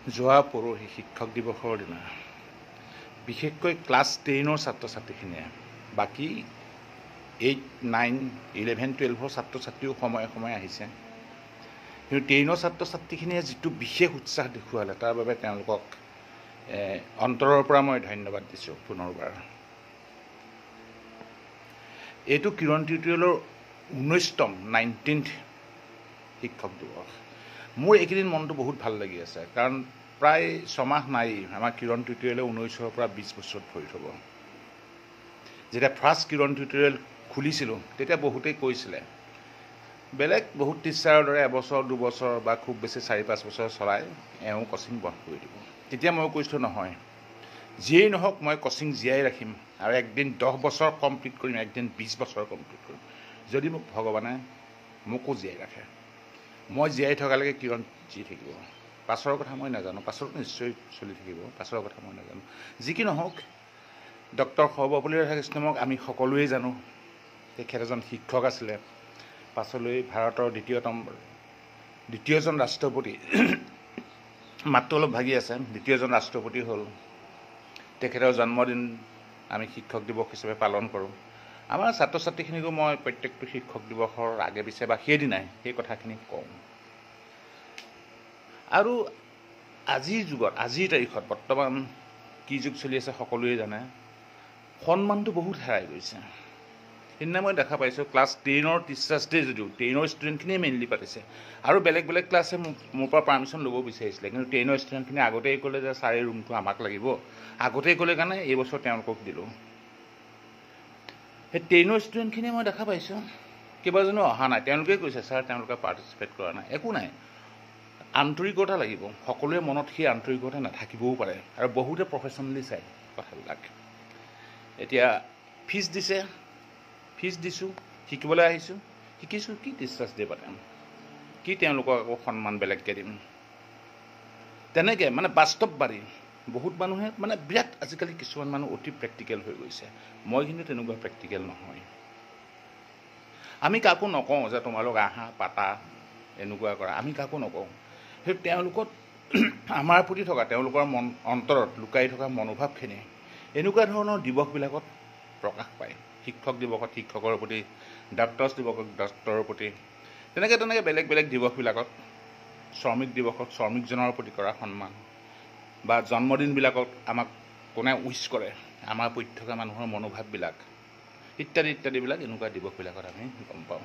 যোৱা পৰহি শিক্ষক দিৱসৰ দিনা বিশেষকৈ ক্লাছ 10ৰ ছাত্ৰ ছাত্ৰীখিনিয়ে বাকী 8, 9, 11, 12ৰ ছাত্ৰ ছাত্ৰীও সময়ে সময়ে আহিছে, কিন্তু 10ৰ ছাত্ৰ ছাত্ৰীখিনিয়ে যিটো বিশেষ উৎসাহ দেখুৱালে তাৰ বাবে তেওঁলোকক অন্তৰৰ পৰা মই ধন্যবাদ দিছোঁ। পুনৰবাৰ এইটো কিৰণ টিউটৰিয়েলৰ 19তম 19th শিক্ষক দিৱস। মোৰ এইকেইদিন মনটো বহুত ভাল লাগি আছে, কাৰণ প্ৰায় 6 মাহ নাই আমাৰ কিৰণ টিউটৰিয়েলে 19ৰ পৰা 20 বছৰত ভৰি থ'ব। যেতিয়া ফাৰ্ষ্ট কিৰণ টিউটৰিয়েল খুলিছিলোঁ তেতিয়া বহুতেই কৈছিলে বেলেগ বহুত টিচাৰৰ দৰে এবছৰ 2 বছৰ বা খুব বেছি 4-5 বছৰ চলাই এওঁ কচিং বন্ধ কৰি দিব। তেতিয়া মই কৈছিলোঁ নহয়, যিয়েই নহওক মই কচিং জীয়াই ৰাখিম আৰু একদিন 10 বছৰ কমপ্লিট কৰিম, একদিন 20 বছৰ কমপ্লিট কৰিম, যদি মোক ভগৱানে মোকো জীয়াই ৰাখে। মই জীয়াই থকালৈকে কিৰণ জীয়াই থাকিব। পাছৰ কথা মই নাজানো, পাছত নিশ্চয় চলি থাকিব, পাছৰ কথা মই নাজানো। যি কি নহওক, ডক্টৰ সৰ্বপল্লী ৰাধাকৃষ্ণনক আমি সকলোৱেই জানো। তেখেত এজন শিক্ষক আছিলে, পাছলৈ ভাৰতৰ দ্বিতীয়জন ৰাষ্ট্ৰপতি, মাতটো অলপ ভাগি আছে, দ্বিতীয়জন ৰাষ্ট্ৰপতি হ'ল। তেখেতৰ জন্মদিন আমি শিক্ষক দিৱস হিচাপে পালন কৰোঁ। আমাৰ ছাত্ৰ ছাত্ৰীখিনিকো মই প্ৰত্যেকটো শিক্ষক দিৱসৰ আগে পিছে বা সেইদিনাই সেই কথাখিনি কওঁ। আৰু আজিৰ যুগত, আজিৰ তাৰিখত বৰ্তমান কি যুগ চলি আছে সকলোৱে জানে, সন্মানটো বহুত হেৰাই গৈছে। সেইদিনা মই দেখা পাইছোঁ ক্লাছ 10ৰ টিচাৰ্ছ ডে, যদিও 10ৰ ষ্টুডেণ্টখিনিয়ে মেইনলি পাতিছে, আৰু বেলেগ বেলেগ ক্লাছে মোৰ পৰা পাৰ্মিশ্যন ল'ব বিচাৰিছিলে, কিন্তু 10ৰ ষ্টুডেণ্টখিনিয়ে আগতেই ক'লে যে ছাৰ এই ৰুমটো আমাক লাগিব, আগতেই ক'লে কাৰণে এইবছৰ তেওঁলোকক দিলোঁ। সেই 10ৰ ষ্টুডেণ্টখিনিয়ে মই দেখা পাইছোঁ কেইবাজনো অহা নাই। তেওঁলোকে কৈছে ছাৰ তেওঁলোকে পাৰ্টিচিপেট কৰা নাই, একো নাই, আন্তৰিকতা লাগিব। সকলোৰে মনত সেই আন্তৰিকতা নাথাকিবও পাৰে, আৰু বহুতে প্ৰফেশ্যনেলি চায় কথাবিলাক। এতিয়া ফিজ দিছোঁ, শিকিবলৈ আহিছোঁ, শিকিছোঁ, কি টিচাৰ্ছ ডে পাতিম, কি তেওঁলোকক আকৌ সন্মান বেলেগকৈ দিম, তেনেকৈ মানে বাস্তৱবাদী। বহুত মানুহে মানে বিৰাট, আজিকালি কিছুমান মানুহ অতি প্ৰেক্টিকেল হৈ গৈছে। মই কিন্তু তেনেকুৱা প্ৰেক্টিকেল নহয়। আমি কাকো নকওঁ যে তোমালোক আহা, পাতা, এনেকুৱা কৰা, আমি কাকো নকওঁ। সেই তেওঁলোকত আমাৰ প্ৰতি থকা, তেওঁলোকৰ অন্তৰত লুকাই থকা মনোভাৱখিনি এনেকুৱা ধৰণৰ দিৱসবিলাকত প্ৰকাশ পায়। শিক্ষক দিৱসত শিক্ষকৰ প্ৰতি, ডক্টৰছ দিৱসত ডক্টৰৰ প্ৰতি, তেনেকৈ বেলেগ বেলেগ দিৱসবিলাকত, শ্ৰমিক দিৱসত শ্ৰমিকজনৰ প্ৰতি কৰা সন্মান, বা জন্মদিনবিলাকত আমাক কোনে উইচ কৰে, আমাৰ প্ৰতি থকা মানুহৰ মনোভাৱবিলাক ইত্যাদি ইত্যাদিবিলাক এনেকুৱা দিৱসবিলাকত আমি গম পাওঁ।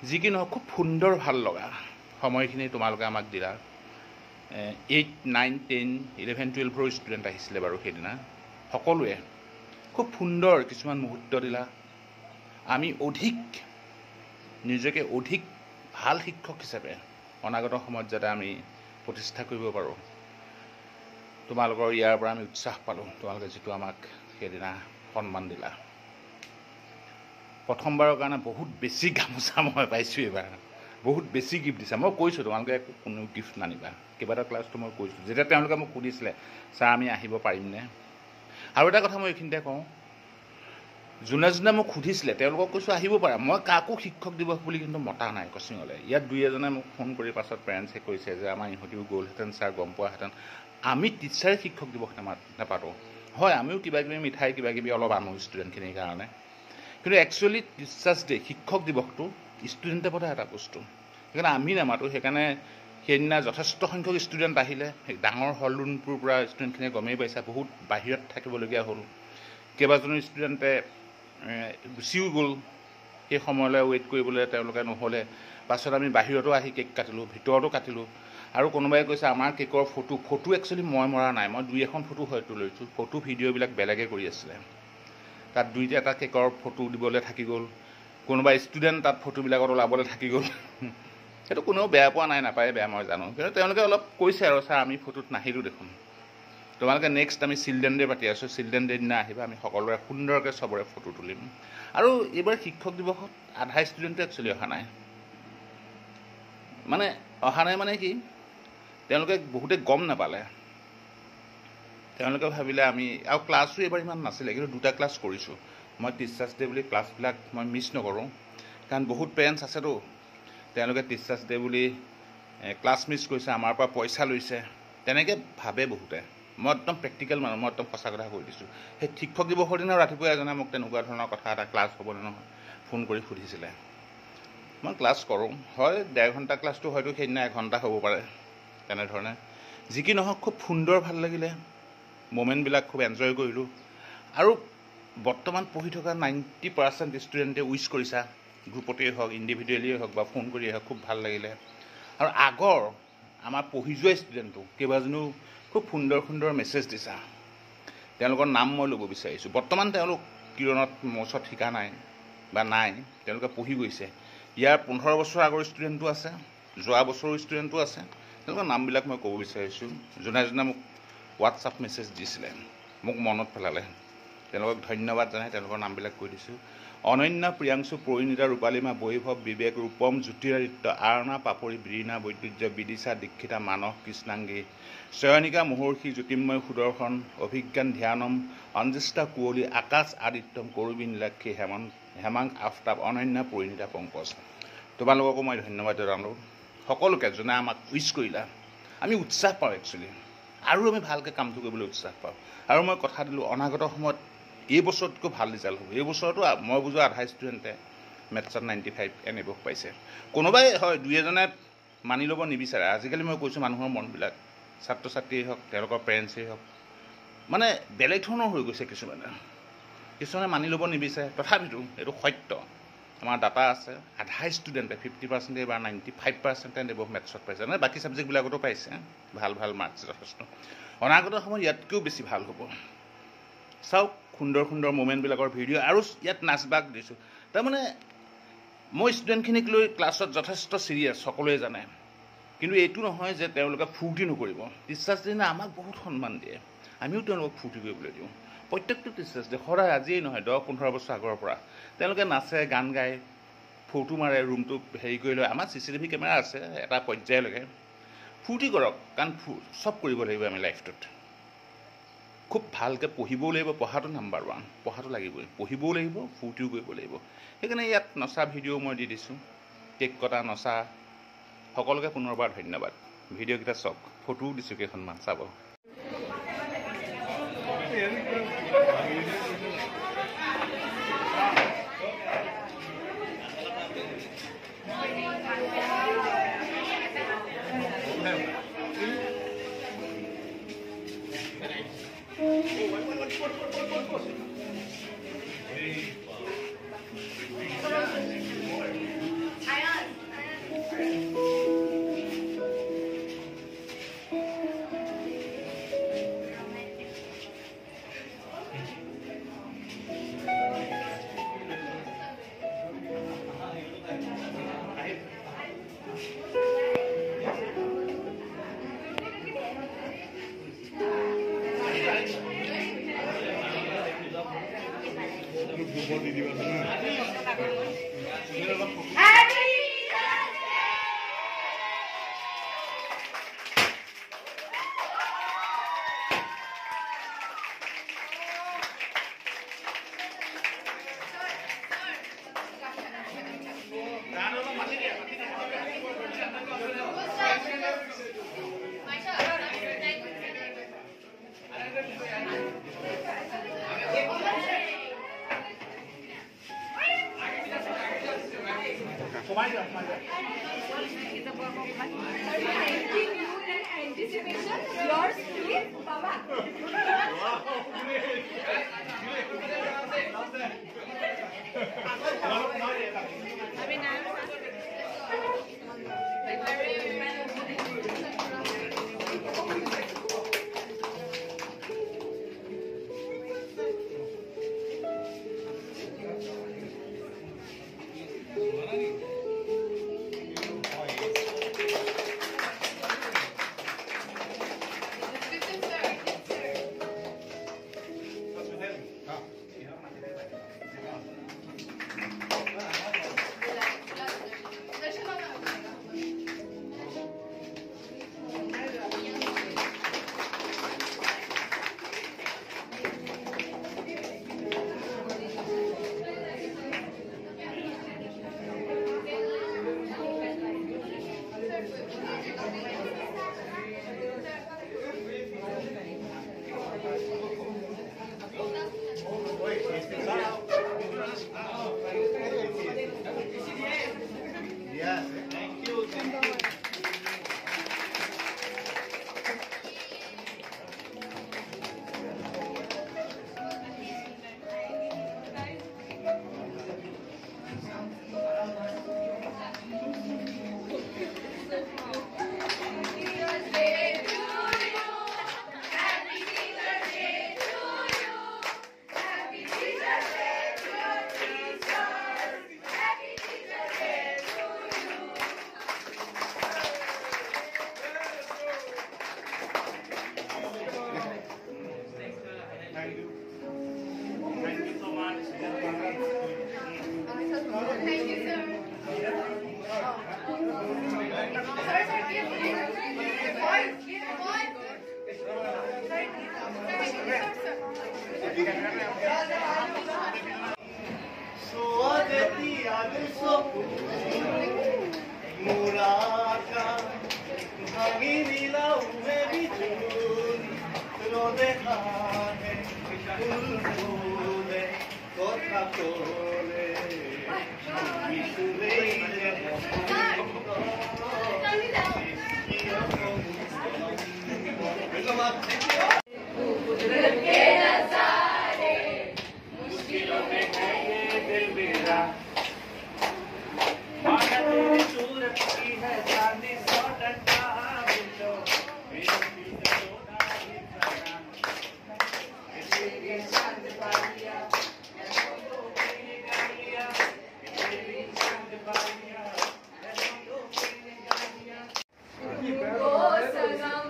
যি কি নহওক, খুব সুন্দৰ ভাল লগা সময়খিনি তোমালোকে আমাক দিলা। 8, 9, 10, 11, 12ৰ ষ্টুডেণ্ট আহিছিলে বাৰু সেইদিনা, সকলোৱে খুব সুন্দৰ কিছুমান মুহূৰ্ত দিলা। আমি নিজকে অধিক ভাল শিক্ষক হিচাপে অনাগত সময়ত যাতে আমি প্ৰতিষ্ঠা কৰিব পাৰোঁ, তোমালোকৰ ইয়াৰ পৰা আমি উৎসাহ পালোঁ। তোমালোকে যিটো আমাক সেইদিনা সন্মান দিলা। প্ৰথমবাৰৰ কাৰণে বহুত বেছি গামোচা মই পাইছোঁ এইবাৰ, বহুত বেছি গিফ্ট দিছে। মই কৈছোঁ তোমালোকে কোনো গিফ্ট নানিবা, কেইবাটা ক্লাছটো মই কৈছোঁ। যেতিয়া তেওঁলোকে মোক সুধিছিলে ছাৰ আমি আহিব পাৰিমনে, আৰু এটা কথা মই এইখিনিতে কওঁ, যোনে যোনে মোক সুধিছিলে তেওঁলোকক কৈছোঁ আহিব পাৰা। মই কাকো শিক্ষক দিৱস বুলি কিন্তু মতা নাই কচিঙলৈ। ইয়াত 2-এজনে মোক ফোন কৰি পাছত পেৰেণ্টছে কৈছে যে আমাৰ ইহঁতিও গ'লহেঁতেন ছাৰ, গম পোৱাহেঁতেন। আমি টিচাৰে শিক্ষক দিৱস নাপাতোঁ, হয় আমিও কিবাকিবি মিঠাই কিবাকিবি অলপ আনো ষ্টুডেণ্টখিনিৰ কাৰণে, কিন্তু একচুৱেলি টিচাৰ্ছ ডে, শিক্ষক দিৱসটো ষ্টুডেণ্টে পতা এটা বস্তু, সেইকাৰণে আমি নামাতোঁ। সেইকাৰণে সেইদিনা যথেষ্ট সংখ্যক ষ্টুডেণ্ট আহিলে। ডাঙৰ হল ৰুমটোৰ পৰা ষ্টুডেণ্টখিনিয়ে গমেই পাইছে, বহুত বাহিৰত থাকিবলগীয়া হ'ল। কেইবাজনো ষ্টুডেণ্টে গুচিও গ'ল, সেই সময়লৈ ৱেইট কৰিবলৈ তেওঁলোকে নহ'লে। পাছত আমি বাহিৰতো আহি কেক কাটিলোঁ, ভিতৰতো কাটিলোঁ। আৰু কোনোবাই কৈছে আমাৰ কেকৰ ফটো একচুৱেলি মই মৰা নাই, মই 2-এখন ফটো হয়তো লৈছোঁ, ফটো ভিডিঅ'বিলাক বেলেগে কৰি আছিলে। তাত 2-এটা কেকৰ ফটো দিবলৈ থাকি গ'ল, কোনোবা ষ্টুডেণ্ট তাত ফটোবিলাকত ওলাবলৈ থাকি গ'ল। সেইটো কোনেও বেয়া পোৱা নাই, নাপায় বেয়া, মই জানো, কিন্তু তেওঁলোকে অলপ কৈছে আৰু ছাৰ আমি ফটোত নাহিলোঁ দেখোন, তোমালোকে নেক্সট আমি চিলড্ৰেন ডে পাতি আছোঁ, চিলড্ৰেন ডে দিনা আহিবা, আমি সকলোৰে সুন্দৰকৈ চবৰে ফটো তুলিম। আৰু এইবাৰ শিক্ষক দিৱসত আধা ষ্টুডেণ্টে একচুৱেলি অহা নাই। মানে কি, তেওঁলোকে বহুতে গম নাপালে। তেওঁলোকে ভাবিলে আমি, আৰু ক্লাছো এইবাৰ ইমান নাছিলে, কিন্তু 2টা ক্লাছ কৰিছোঁ। মই টিচাৰ্ছ ডে বুলি ক্লাছবিলাক মই মিছ নকৰোঁ, কাৰণ বহুত পেৰেণ্টছ আছেতো, তেওঁলোকে টিচাৰ্ছ ডে বুলি ক্লাছ মিছ কৰিছে, আমাৰ পৰা পইচা লৈছে, তেনেকৈ ভাবে বহুতে। মই একদম প্ৰেক্টিকেল মানুহ, মই একদম সঁচা কথা কৈ দিছোঁ। সেই শিক্ষক দিৱসৰ দিনা ৰাতিপুৱা এজনে মোক তেনেকুৱা ধৰণৰ কথা এটা, ক্লাছ হ'বনে নহয় ফোন কৰি সুধিছিলে। মই ক্লাছ কৰোঁ, হয় 1.5 ঘণ্টা ক্লাছটো হয়তো সেইদিনা 1 ঘণ্টা হ'ব পাৰে, তেনেধৰণে যি কি নহওক খুব সুন্দৰ ভাল লাগিলে, মোমেণ্টবিলাক খুব এনজয় কৰিলোঁ। আৰু বৰ্তমান পঢ়ি থকা 90% ষ্টুডেণ্টে উইচ কৰিছা, গ্ৰুপতেই হওক, ইণ্ডিভিজুৱেলিয়ে হওক বা ফোন কৰিয়ে হওক, খুব ভাল লাগিলে। আৰু আগৰ আমাৰ পঢ়ি যোৱা ষ্টুডেণ্টটো কেইবাজনো খুব সুন্দৰ সুন্দৰ মেছেজ দিছা, তেওঁলোকৰ নাম মই ল'ব বিচাৰিছোঁ। বৰ্তমান তেওঁলোক কিৰণত মোৰ ওচৰত শিকা নাই বা নাই, তেওঁলোকে পঢ়ি গৈছে। ইয়াৰ 15 বছৰ আগৰ ষ্টুডেণ্টো আছে, যোৱা বছৰৰ ষ্টুডেণ্টো আছে, তেওঁলোকৰ নামবিলাক মই ক'ব বিচাৰিছোঁ। যোনে যোনে মোক হোৱাটছআপ মেছেজ দিছিলে, মোক মনত পেলালে, তেওঁলোকক ধন্যবাদ জনাই তেওঁলোকৰ নামবিলাক কৈ দিছোঁ। অনন্যা, প্ৰিয়াংশু, পৰিণীতা, ৰূপালীমা, বৈভৱ, বিবেক, ৰূপম, জ্যোতিৰাদিত্য, আৰণা, পাপৰি, বীণা, বৈদ্যুৰ্য, বিদিশা, দীক্ষিতা, মানস, কৃষ্ণাংগী, চয়নিকা, মহৰ্ষি, জ্যোতিৰ্ময়, সুদৰ্শন, অভিজ্ঞান, ধ্যানম, অঞ্জিষ্টা, কুঁৱলী, আকাশ, আদিত্যম, কৰবী, নীলাক্ষী, হেমাংক, আফতাব, অনন্যা, পৰিণীতা, পংকজ, তোমালোককো মই ধন্যবাদ জনালোঁ। সকলোকে যোনে আমাক উইচ কৰিলা, আমি উৎসাহ পাওঁ একচুৱেলি, আৰু আমি ভালকৈ কামটো কৰিবলৈ উৎসাহ পাওঁ। আৰু মই কথা দিলোঁ অনাগত সময়ত এই বছৰতকৈ ভাল ৰিজাল্ট হ'ব। এই বছৰতো মই বুজোৱা আধা ষ্টুডেণ্টে মেথছত 95 এনিব পাইছে। কোনোবাই হয় 2-এজনে মানি ল'ব নিবিচাৰে। আজিকালি মই কৈছোঁ মানুহৰ মনবিলাক, ছাত্ৰ ছাত্ৰীয়ে হওক, তেওঁলোকৰ পেৰেণ্টছেই হওক, মানে বেলেগ ধৰণৰ হৈ গৈছে। কিছুমানে মানি ল'ব নিবিচাৰে, তথাপিতো এইটো সত্য। আমাৰ ডাটা আছে, আধা ষ্টুডেণ্টে 50% বা 95% এনিব মেথছত পাইছে, মানে বাকী ছাবজেক্টবিলাকতো পাইছে ভাল ভাল মাৰ্কছ যথেষ্ট। অনাগত সময়ত ইয়াতকৈও বেছি ভাল হ'ব। চাওক সুন্দৰ সুন্দৰ মোমেণ্টবিলাকৰ ভিডিঅ', আৰু ইয়াত নাচ বাগ দিছোঁ। তাৰমানে মই ষ্টুডেণ্টখিনিক লৈ ক্লাছত যথেষ্ট চিৰিয়াছ, সকলোৱে জানে। কিন্তু এইটো নহয় যে তেওঁলোকে ফূৰ্তি নকৰিব। টিচাৰ্ছ দিনা আমাক বহুত সন্মান দিয়ে, আমিও তেওঁলোকক ফূৰ্তি কৰিবলৈ দিওঁ। প্ৰত্যেকটো টিচাৰ্ছ ডে সদায়, আজিয়েই নহয় 10-15 বছৰ আগৰ পৰা তেওঁলোকে নাচে, গান গায়, ফটো মাৰে, ৰুমটো হেৰি কৰি লয়। আমাৰ CCTV কেমেৰা আছে এটা পৰ্যায়লৈকে। ফূৰ্তি কৰক, কাৰণ চব কৰিব লাগিব আমি লাইফটোত। খুব ভালকৈ পঢ়িবও লাগিব, পঢ়াটো নাম্বাৰ 1, পঢ়াটো লাগিবই, পঢ়িবও লাগিব, ফূৰ্তিও কৰিব লাগিব। সেইকাৰণে ইয়াত নচা ভিডিঅ' মই দি দিছোঁ, কেক কটা, নচা। সকলোকে পুনৰবাৰ ধন্যবাদ। ভিডিঅ'কেইটা চাওক, ফটোও দিছোঁ কেইখনমান, চাব। Yours, please, Baba. शीलाओं में भी चोरी रोदे खाने फूले कोठा कोले मुश्किलों में है ये दिल मेरा माना तेरी सूरत की है चांदी सौ टका बिलो मेरी दिल का सोना ही सना तेरी चांद पालिया तो मेरी गालिया तेरी चांद पालिया तो मेरी गालिया ओ सनम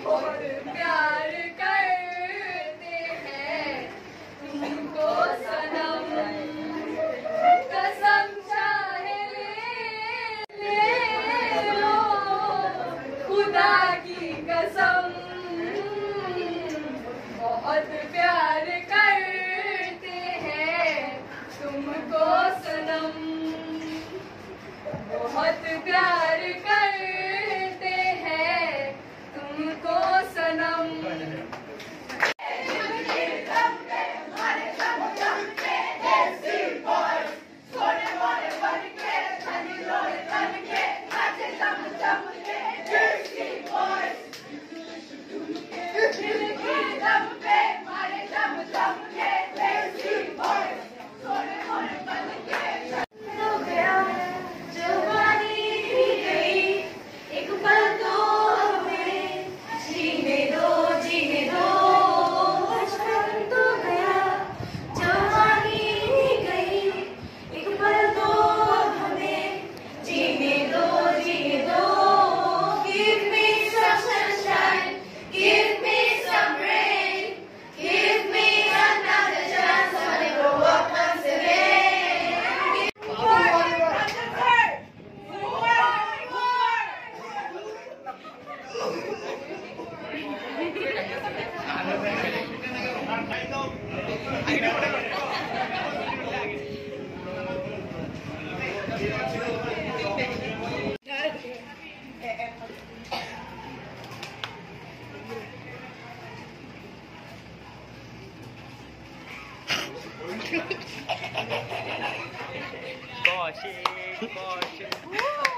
और प्यार करते हैं तुमको सनम कसम चाहे ले लो खुदा की कसम बहुत प्यार करते हैं तुमको सनम बहुत प्यार करते हैं तुमको सनम Gosh.